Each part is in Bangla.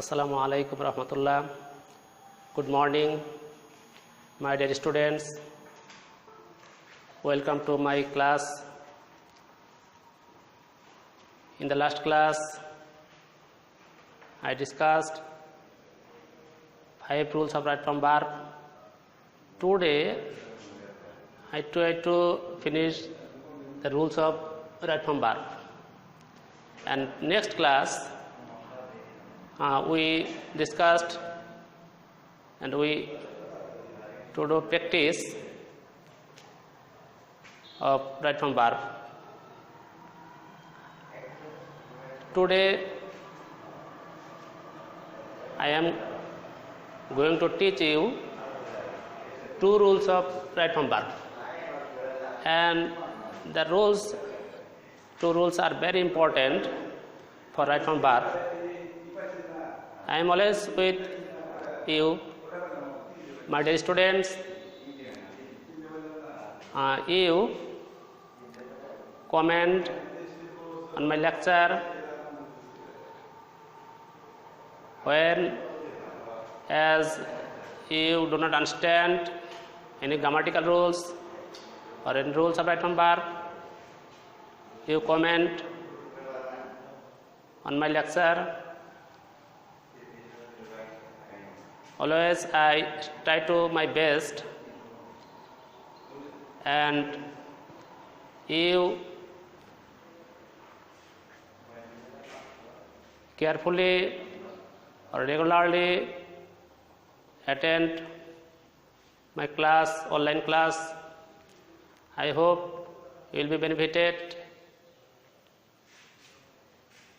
Assalamu alaikum rahmatullah. Good morning, my dear students. Welcome to my class. In the last class, I discussed 5 rules of right from verb. Today, I try to finish the rules of right from verb. And next class, we discussed and we to do practice of right from verb. Today I am going to teach you 2 rules of right from verb, and the 2 rules are very important for right from verb. I am always with you, my dear students. You comment on my lecture when as you do not understand any grammatical rules or any rules of right from verb. You comment on my lecture. Always I try to my best, and you carefully or regularly attend my class, online class. I hope you will be benefited.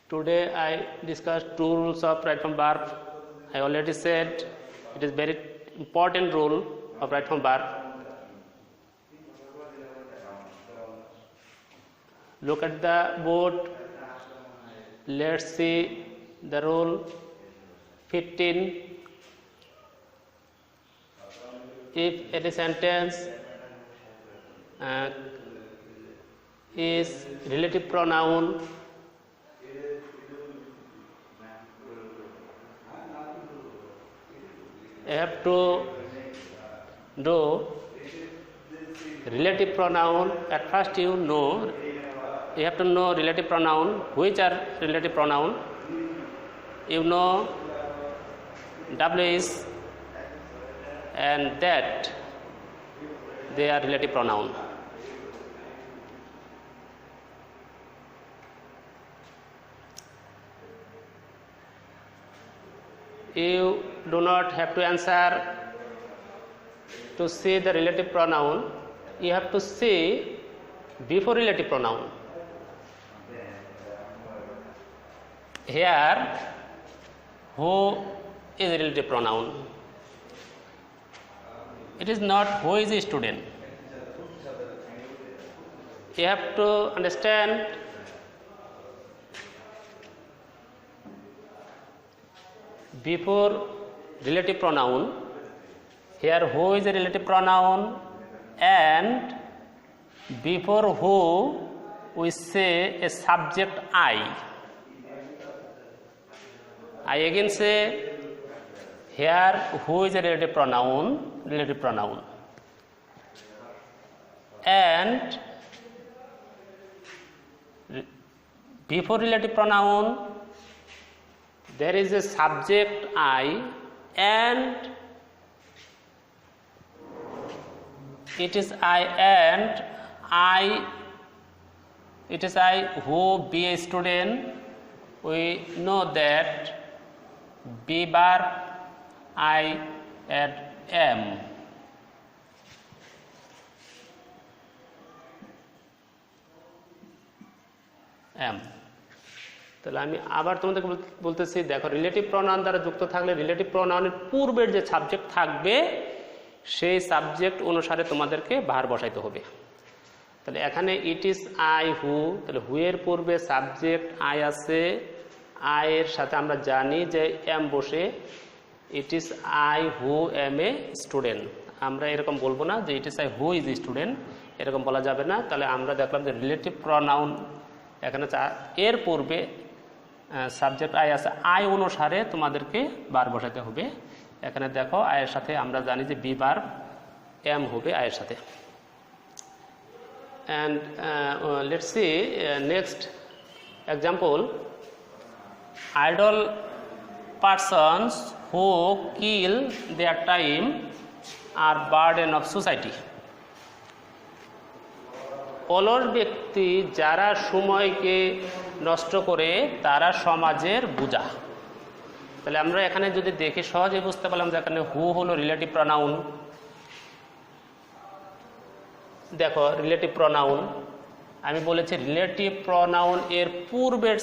Today I discussed 2 rules of right from verb. I already said it is very important rule of right from verb. Look at the board. Let's see the rule 15. If any sentence is relative pronoun, you have to do relative pronoun. At first you have to know relative pronoun. Which are relative pronoun? You know W is and that they are relative pronoun. You do not have to answer to see the relative pronoun. You have to see before relative pronoun. Here, who is a relative pronoun? It is not who is a student. You have to understand before relative pronoun. Here who is a relative pronoun, and before who we say a subject I. I again say here who is a relative pronoun, and before relative pronoun there is a subject I, and it is I who be a student. We know that be verb I add am. তাহলে আমি আবার তোমাদেরকে বলতেছি, দেখো রিলেটিভ প্রনাউন দ্বারা যুক্ত থাকলে রিলেটিভ প্রনাউনের পূর্বের যে সাবজেক্ট থাকবে সেই সাবজেক্ট অনুসারে তোমাদেরকে ভার বসাইতে হবে। তাহলে এখানে ইট ইজ আই হু, তাহলে হু এর পূর্বে সাবজেক্ট আই আছে, আই এর সাথে আমরা জানি যে এম বসে, it is I who M a student. আমরা এরকম বলবো না যে it is I who is student, এরকম বলা যাবে না। তাহলে আমরা দেখলাম যে রিলেটিভ প্রনাউন এখানে এর পূর্বে সাবজেক্ট আই আছে, আই অনুসারে তোমাদেরকে বার বসাতে হবে। এখানে দেখো আয়ের সাথে আমরা জানি যে বি বার এম হবে আয়ের সাথে। And let's see next example, idle persons who kill their time are burden of society. অলস ব্যক্তি যারা সময়কে নষ্ট করে তারা সমাজের বোঝা। তাহলে আমরা এখানে যদি দেখি সহজে বুঝতে পারলাম যে এখানে হু হলো রিলেটিভ প্রনাউন। দেখো রিলেটিভ প্রনাউন, আমি বলেছি রিলেটিভ প্রনাউন এর পূর্বের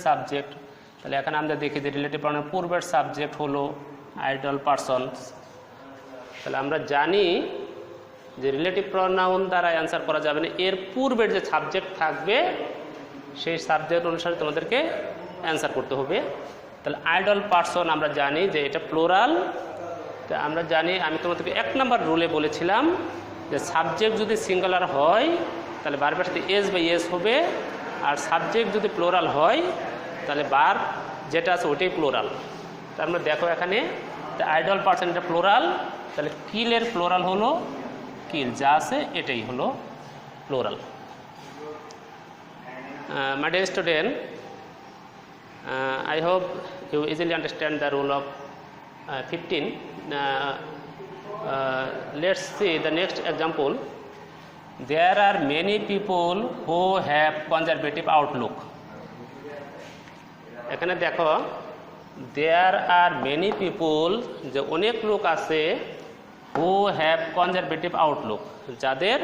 সাবজেক্ট, তাহলে এখানে আমরা দেখি যে রিলেটিভ প্রনাউন পূর্বের সাবজেক্ট হলো আইডল পারসনস। তাহলে আমরা জানি যে রিলেটিভ প্রনাউন দ্বারা অ্যান্সার করা যাবে না, এর পূর্বের যে সাবজেক্ট থাকবে সেই সাবজেক্ট অনুসারে তোমাদেরকে অ্যান্সার করতে হবে। তাহলে আইডল পারসন আমরা জানি যে এটা প্লোরাল। তো আমরা জানি, আমি তোমাদেরকে 1 নম্বর রুলে বলেছিলাম যে সাবজেক্ট যদি সিঙ্গুলার হয় তাহলে ভার্বের সাথে এস বাই এস হবে, আর সাবজেক্ট যদি প্লোরাল হয় তাহলে ভার্ব যেটা আছে ওটাই প্লোরাল। তার মানে দেখো এখানে আইডল পারসন এটা প্লোরাল, তাহলে কিলের প্লোরাল হলো কিল, যা আছে এটাই হলো plural. My dear student, I hope you easily understand the rule of 15. Let's see the next example. There are many people who have conservative outlook. এখানে দেখো there are many people, যে অনেক লোক আছে who have conservative outlook, যাদের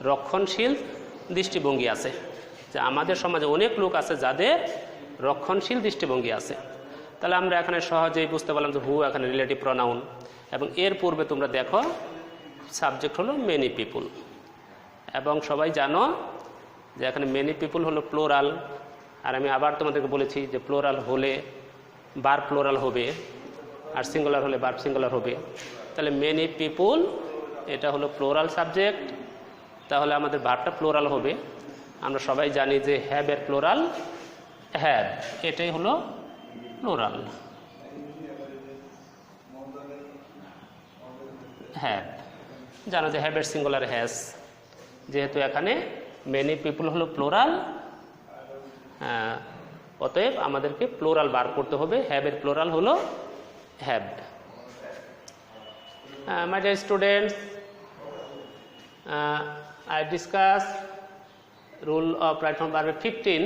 রক্ষণশীল দৃষ্টিভঙ্গি আছে। যে আমাদের সমাজে অনেক লোক আছে যাদের রক্ষণশীল দৃষ্টিভঙ্গি আছে। তাহলে আমরা এখানে সহজেই বুঝতে পারলাম যে হু এখানে রিলেটিভ প্রনাউন, এবং এর পূর্বে তোমরা দেখো সাবজেক্ট হলো মেনি পিপুল, এবং সবাই জানো যে এখানে মেনি পিপুল হলো প্লোরাল। আর আমি আবার তোমাদেরকে বলেছি যে প্লোরাল হলে ভার্ব প্লোরাল হবে, আর সিঙ্গুলার হলে ভার্ব সিঙ্গুলার হবে। তাহলে মেনি পিপুল এটা হলো প্লোরাল সাবজেক্ট, তাহলে আমাদের ভার্বটা প্লোরাল হবে। আমরা সবাই জানি যে হ্যাভ এর প্লোরাল হ্যাভ, এটাই হলো প্লোরাল হ্যাভ। জানো যে হ্যাভ এর সিঙ্গুলার হ্যাজ, যেহেতু এখানে মেনি পিপুল হলো প্লোরাল, অতএব আমাদেরকে প্লোরাল বার করতে হবে। হ্যাভ এর প্লোরাল হলো have. My dear students, I discuss rule of right from verb 15,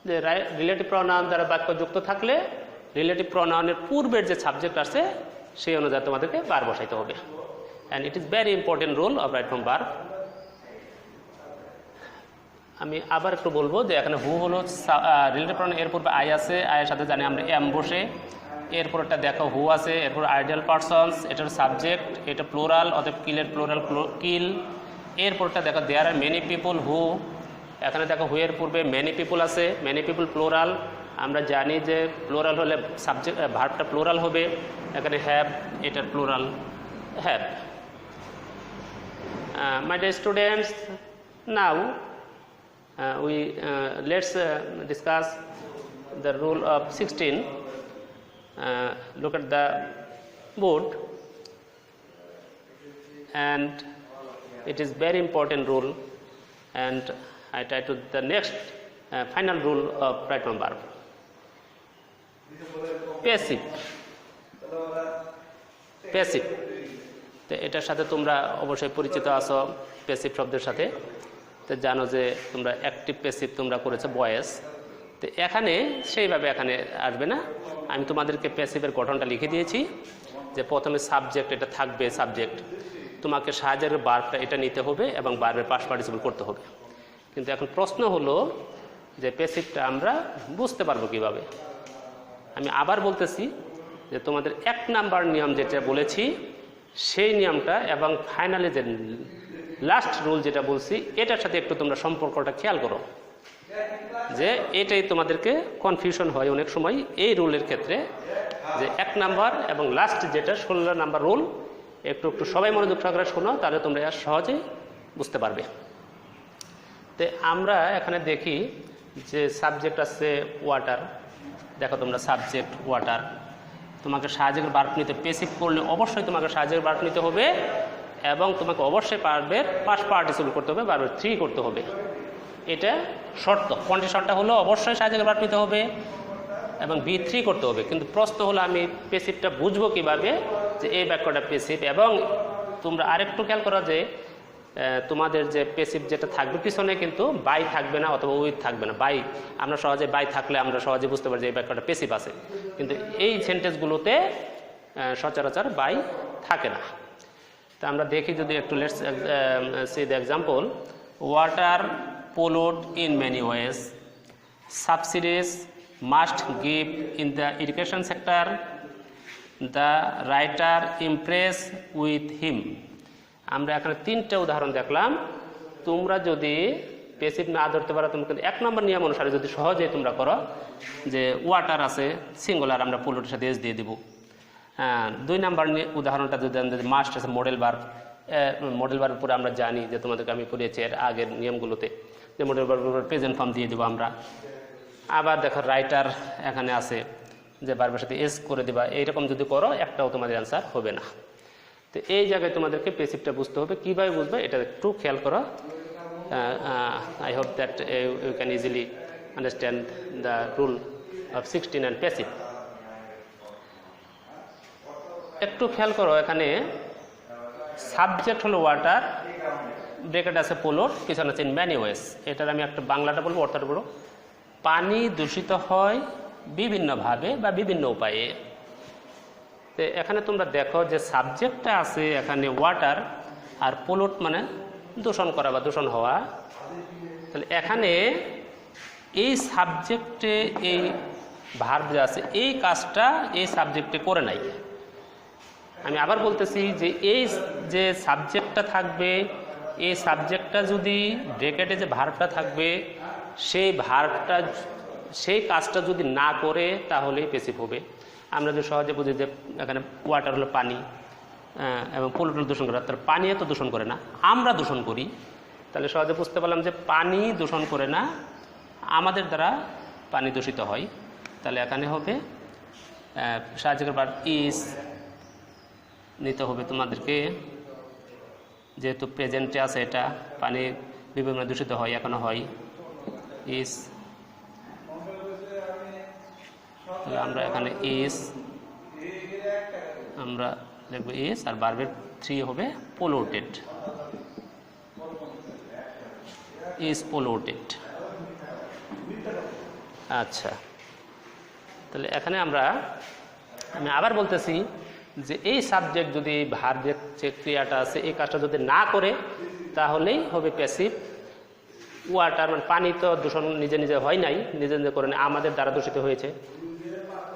যে রিলেটিভ প্রনাউন দ্বারা বাক্য যুক্ত থাকলে রিলেটিভ প্রনাউনের পূর্বের যে সাবজেক্ট আছে সেই অনুযায়ী তোমাদেরকে বার বসাইতে হবে। And it is very important rule of right from verb. আমি আবার একটু বলবো যে এখানে হু হলো রিলেটিভ প্রনাউন, এর পূর্বে আই আছে, আয়ের সাথে জানি আমরা এম বসে, এরপরটা দেখো হু আছে, এরপর আইডিয়াল পারসনস এটার সাবজেক্ট, এটা প্লোরাল, অতএব কিলের প্লোরাল কিল। এরপরটা দেখো দেয়ার আর মেনি পিপুল হু, এখানে দেখো হু এর পূর্বে মেনি পিপুল আছে, মেনি পিপুল প্লোরাল। আমরা জানি যে প্লোরাল হলে সাবজেক্ট ভার্বটা প্লোরাল হবে, এখানে হ্যাভ এটার plural have. My dear students, now we let's discuss the rule of 16. Look at the board, and it is very important rule, and I try to the next final rule of right from verb. Passive তো এটার সাথে তোমরা অবশ্যই পরিচিত আছো প্যাসিভ শব্দের সাথে। তো জানো যে তোমরা অ্যাক্টিভ প্যাসিভ তোমরা করেছো বয়েস, তো এখানে সেইভাবে এখানে আসবে না। আমি তোমাদেরকে প্যাসিভের গঠনটা লিখে দিয়েছি যে প্রথমে সাবজেক্ট এটা থাকবে, সাবজেক্ট তোমাকে সাহায্যের ভার্বটা এটা নিতে হবে এবং ভার্বের পাস্ট পার্টিসিপল করতে হবে। কিন্তু এখন প্রশ্ন হলো যে প্যাসিভটা আমরা বুঝতে পারবো কিভাবে। আমি আবার বলতেছি যে তোমাদের 1 নাম্বার নিয়ম যেটা বলেছি সেই নিয়মটা এবং ফাইনালি যে লাস্ট রুল যেটা বলছি এটার সাথে একটু তোমরা সম্পর্কটা খেয়াল করো, যে এটাই তোমাদেরকে কনফিউশন হয় অনেক সময় এই রুলের ক্ষেত্রে, যে 1 নাম্বার এবং লাস্ট যেটা 16 নাম্বার রুল একটু একটু সবাই মনোযোগ সহকারে শোনো, তাহলে তোমরা সহজেই বুঝতে পারবে। তো আমরা এখানে দেখি যে সাবজেক্ট আছে ওয়াটার, দেখো তোমরা সাবজেক্ট ওয়াটার, তোমাকে সাহায্যের ভার্ব নিতে, পেসিভ করলে অবশ্যই তোমাকে সাহায্যের ভার্ব নিতে হবে এবং তোমাকে অবশ্যই ভার্বের পাস্ট পার্টিসিপল করতে হবে, ভার্বের 3 করতে হবে। এটা শর্ত, কন্ডিশনটা হলো অবশ্যই সাহায্যের ভার্ব নিতে হবে এবং B3 করতে হবে। কিন্তু প্রশ্ন হলো আমি পেসিভটা বুঝবো কিভাবে যে এই বাক্যটা পেসিভ। এবং তোমরা আরেকটু খেয়াল করো যে তোমাদের যে পেসিভ যেটা থাকবে পিছনে কিন্তু বাই থাকবে না অথবা উইথ থাকবে না। বাই আমরা সহজে, বাই থাকলে আমরা সহজে বুঝতে পারি যে এই বাক্যটা পেসিভ আছে, কিন্তু এই সেন্টেন্সগুলোতে সচরাচর বাই থাকে না। তা আমরা দেখি যদি একটু, let's see the example. Water pollute in many ways, subsidies must give in the irrigation sector, the writer impress with him. আমরা এখানে 3টে উদাহরণ দেখলাম। তোমরা যদি পেসিভ না ধরতে পারো, তোমরা কিন্তু 1 নম্বর নিয়ম অনুসারে যদি সহজেই তোমরা করো যে ওয়াটার আছে সিঙ্গুলার, আমরা পোলুটের সাথে এস দিয়ে দিব। 2 নম্বর উদাহরণটা যদি মাস্ট আছে মডেল ভার্ব, মডেল ভার্বের উপরে আমরা জানি যে তোমাদেরকে আমি পড়িয়েছি এর আগের নিয়মগুলোতে যে মডেল ভার্বের উপরে প্রেজেন্ট ফর্ম দিয়ে দেবো আমরা। আবার দেখো রাইটার এখানে আছে যে ভার্বের সাথে এস করে দেবা। এইরকম যদি করো একটাও তোমাদের অ্যান্সার হবে না। তো এই জায়গায় তোমাদেরকে পেসিভটা বুঝতে হবে। কীভাবে বুঝবে এটা একটু খেয়াল করো। I hope that you can easily understand the rule of 16 and passive. একটু খেয়াল করো, এখানে সাবজেক্ট হলো ওয়াটার, ব্রেকেট আছে পোলুট, পিছনে আছে ইন ম্যানি ওয়েজ। এটার আমি একটা বাংলাটা বলবো, অর্থটা বলবো পানি দূষিত হয় বিভিন্নভাবে বা বিভিন্ন উপায়ে। তো এখানে তোমরা দেখো যে সাবজেক্টটা আছে এখানে ওয়াটার, আর পোলুট মানে দূষণ করা বা দূষণ হওয়া। তাহলে এখানে এই সাবজেক্টে এই ভার্ব যে আছে এই কাজটা এই সাবজেক্টে করে নাই। আমি আবার বলতেছি যে এই যে সাবজেক্টটা থাকবে, এই সাবজেক্টটা যদি ব্রেকেটে যে ভার্বটা থাকবে সেই ভার্বটা, সেই কাজটা যদি না করে তাহলেই পেসিভ হবে। আমরা যদি সহজে বুঝি যে এখানে ওয়াটার হলো পানি এবং পোলুট দূষণ করে, তার পানি তো দূষণ করে না, আমরা দূষণ করি। তাহলে সহজে বুঝতে পারলাম যে পানি দূষণ করে না, আমাদের দ্বারা পানি দূষিত হয়। তাহলে এখানে হবে সাহায্যের ভার্ব ইজ নিতে হবে তোমাদেরকে, যেহেতু প্রেজেন্টে আছে এটা, পানি বিভিন্ন দূষিত হয়, এখনো হয়, ইজ। তাহলে আমরা এখানে ইজ আমরা লিখবো ইজ, আর ভার্বের 3 হবে পোলুটেড, ইজ পোলুটেড। আচ্ছা, তাহলে এখানে আমি আবার বলতেছি যে এই সাবজেক্ট যদি ভার্বের যে ক্রিয়াটা আছে এই কাজটা যদি না করে তাহলেই হবে প্যাসিভ। ওয়াটার মানে পানি তো দূষণ নিজে নিজে হয় নাই, নিজে নিজে করে আমাদের দ্বারা দূষিত হয়েছে,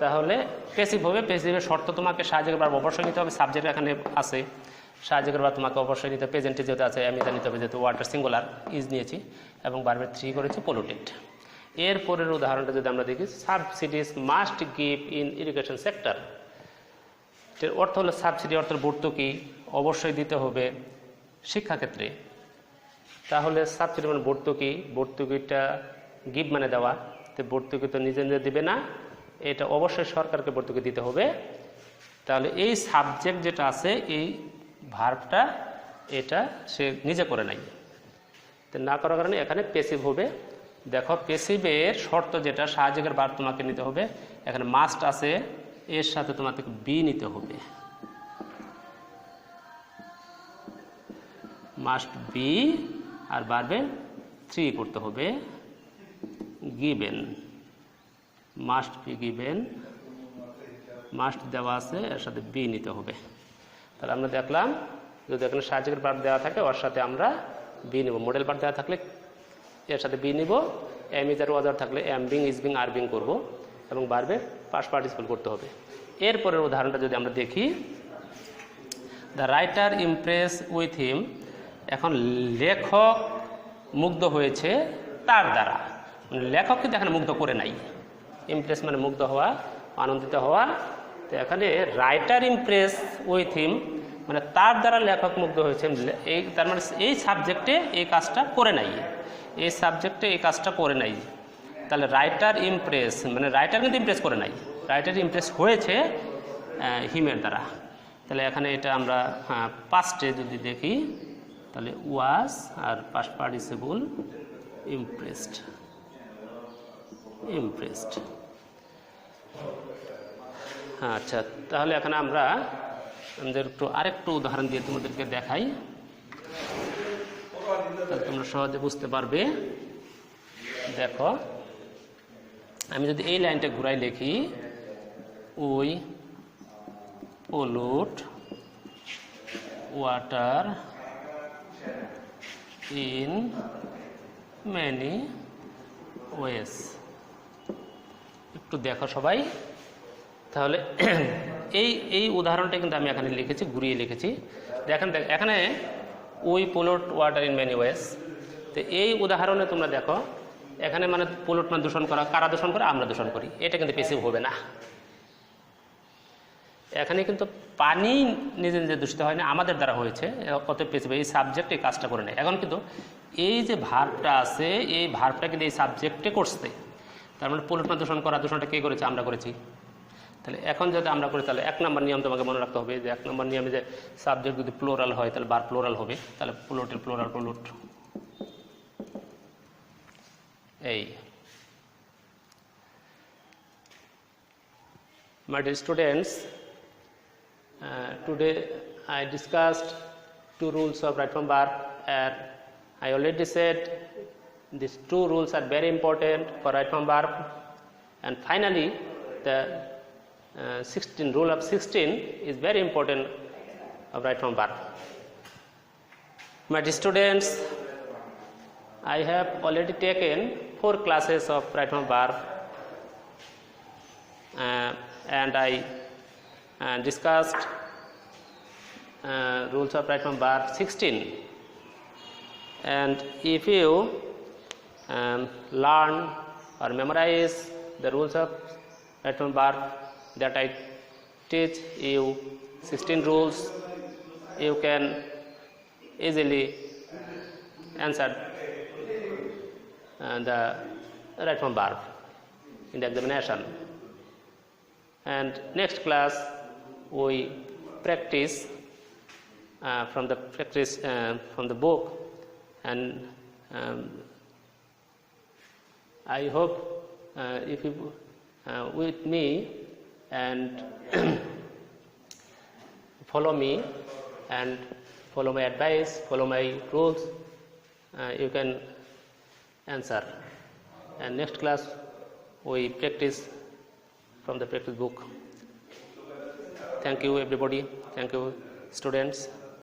তাহলে প্যাসিভ হবে। প্যাসিভের শর্ত তোমাকে সাহায্যের ভার্ব অবশ্যই নিতে হবে, সাবজেক্ট এখানে আছে, সাহায্যের ভার্ব তোমাকে অবশ্যই নিতে হবে, প্রেজেন্টে যেহেতু আছে এমিটা নিতে হবে, যেহেতু ওয়াটার সিঙ্গুলার, ইজ নিয়েছি এবং ভার্বের 3 করেছি পোলুটেড। এরপরের উদাহরণটা যদি আমরা দেখি, subsidies must give in irrigation sector. এর অর্থ হলো সাবসিডি অর্থের ভর্তুকি অবশ্যই দিতে হবে শিক্ষাক্ষেত্রে। তাহলে সাবসিডি মানে ভর্তুকি, ভর্তুকিটা গিভ মানে দেওয়া, তো ভর্তুকি তো নিজে নিজে দিবে না, এটা অবশ্যই সরকারকে ভর্তুকি দিতে হবে। তাহলে এই সাবজেক্ট যেটা আছে এই ভার্বটা এটা সে নিজে করে নাই, তো না করার কারণে এখানে প্যাসিভ হবে। দেখো প্যাসিভের শর্ত যেটা সাহায্যের ভার্ব তোমাকে নিতে হবে, এখানে মাস্ট আছে, এর সাথে তোমাকে বি নিতে হবে, মাস্ট বি, আর ভার্বে 3 করতে হবে, given, must be given, must দেওয়া আছে, এর সাথে বি নিতে হবে। তাহলে আমরা দেখলাম যদি এখানে সাহায্যের ভার্ব দেওয়া থাকে ওর সাথে আমরা বি নেব, মডেল ভার্ব দেওয়া থাকলে এর সাথে বি নিব, এম ইজ আর ওয়াজার থাকলে am being, is being, are being করবো এবং ভার্বে পাস্ট পার্টিসিপল করতে হবে। এরপরের উদাহরণটা যদি আমরা দেখি, দ্য রাইটার ইমপ্রেস উইথ হিম। এখন লেখক মুগ্ধ হয়েছে তার দ্বারা, লেখক কিন্তু এখানে মুগ্ধ করে নাই, ইমপ্রেস মানে মুগ্ধ হওয়া, আনন্দিত হওয়া। তো এখানে রাইটার ইমপ্রেস উইথ হিম মানে তার দ্বারা লেখক মুগ্ধ হয়েছে, এই তার মানে এই সাবজেক্টে এই কাজটা করে নাই, এই সাবজেক্টে এই কাজটা করে নাই। তাহলে রাইটার ইমপ্রেস, মানে রাইটার কিন্তু ইমপ্রেস করে নাই, রাইটার ইমপ্রেস হয়েছে হিমের দ্বারা। তাহলে এখানে এটা আমরা পাস্টে যদি দেখি তাহলে ওয়াজ আর পাস্ট পার্টিসিপল ইমপ্রেসড, ইমপ্রেসড। আচ্ছা, তাহলে এখানে আমরা আমাদের একটু আরেকটু উদাহরণ দিয়ে তোমাদেরকে দেখাই, তাহলে তোমরা সহজে বুঝতে পারবে। দেখো, আমি যদি এই লাইনটা ঘুরাই লিখি, we pollute water in many ways. একটু দেখো সবাই, তাহলে এই উদাহরণটা কিন্তু আমি এখানে লিখেছি, ঘুরিয়ে লিখেছি। দেখেন এখানে we pollute water in many ways. তো এই উদাহরণে তোমরা দেখো, এখানে মানে পোলুট মানে দূষণ করা, কারা দূষণ করে? আমরা দূষণ করি। এটা কিন্তু পেসিভ হবে না। এখানে কিন্তু পানি নিজে নিজে দূষিত হয় না, আমাদের দ্বারা হয়েছে, কত পেসিভ। এই সাবজেক্ট এই কাজটা করে নেয়। এখন কিন্তু এই যে ভার্বটা আছে, এই ভার্বটা কিন্তু এই সাবজেক্টে করছে। তার মানে পোলুট মানে দূষণ করা, দূষণটা কে করেছে? আমরা করেছি। তাহলে এখন যদি আমরা করি, তাহলে 1 নম্বর নিয়ম তোমাকে মনে রাখতে হবে যে 1 নম্বর নিয়মে যে সাবজেক্ট যদি প্লোরাল হয় তাহলে বার প্লোরাল হবে। তাহলে পোলুটের প্লোরাল পোলুট। এই my dear students, today I discussed 2 rules of right from verb, and I already said these 2 rules are very important for right from verb. And finally, the 16 rule of 16 is very important of right from verb. My dear students, I have already taken 4 classes of right from verb, and I discussed rules of right from verb 16. And if you learn or memorize the rules of right from verb that I teach you, 16 rules, you can easily answer the right from verb in the examination. And next class we practice from the book, and I hope if you with me and follow me and follow my advice, follow my rules, you can answer. And next class we practice from the practice book. Thank you everybody. Thank you students.